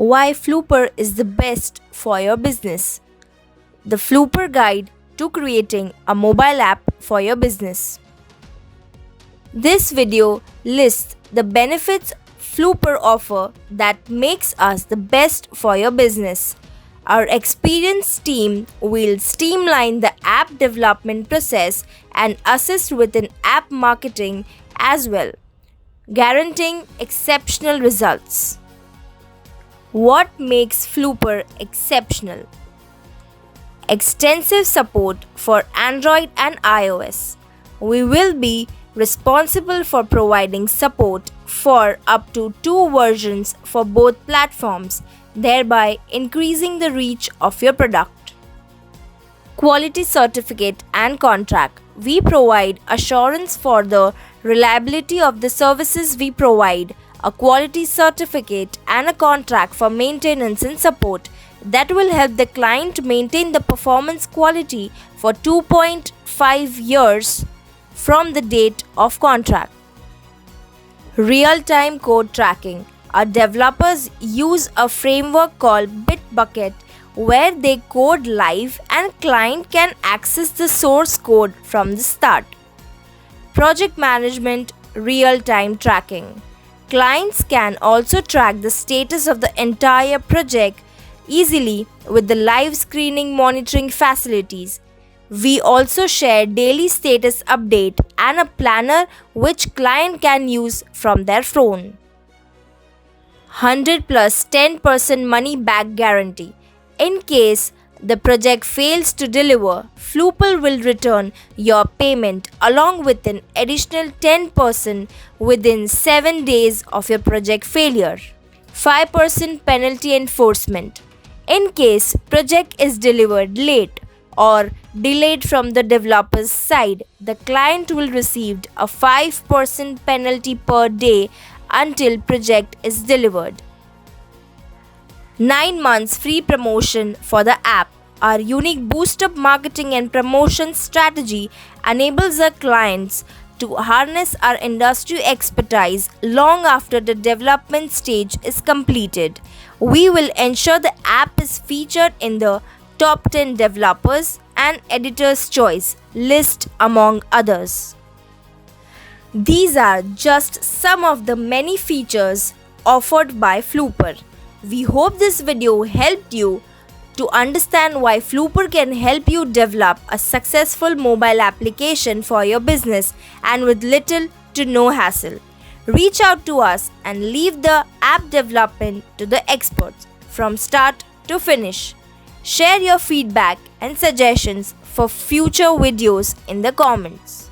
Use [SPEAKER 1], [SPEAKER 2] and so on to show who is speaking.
[SPEAKER 1] Why Fluper is the best for your business. The Fluper Guide to creating a mobile app for your business. This video lists the benefits Fluper offer that makes us the best for your business. Our experienced team will streamline the app development process and assist with an app marketing as well, guaranteeing exceptional results. What makes Fluper exceptional? Extensive support for Android and iOS. We will be responsible for providing support for up to 2 versions for both platforms, thereby increasing the reach of your product. Quality certificate and contract. We provide assurance for the reliability of the services we provide, a quality certificate and a contract for maintenance and support that will help the client maintain the performance quality for 2.5 years from the date of contract. Real-time code tracking. Our developers use a framework called Bitbucket where they code live and client can access the source code from the start. Project management, real-time tracking. Clients can also track the status of the entire project easily with the live screening monitoring facilities. We also share daily status update and a planner which client can use from their phone. 100 plus 10% money back guarantee. In case the project fails to deliver, Fluper will return your payment along with an additional 10% within 7 days of your project failure. 5% penalty enforcement. In case project is delivered late or delayed from the developer's side, the client will receive a 5% penalty per day until project is delivered. 9 months free promotion for the app. Our unique boost-up marketing and promotion strategy enables our clients to harness our industry expertise long after the development stage is completed. We will ensure the app is featured in the top 10 developers and editor's choice list among others. These are just some of the many features offered by Fluper. We hope this video helped you to understand why Fluper can help you develop a successful mobile application for your business and with little to no hassle. Reach out to us and leave the app development to the experts from start to finish. Share your feedback and suggestions for future videos in the comments.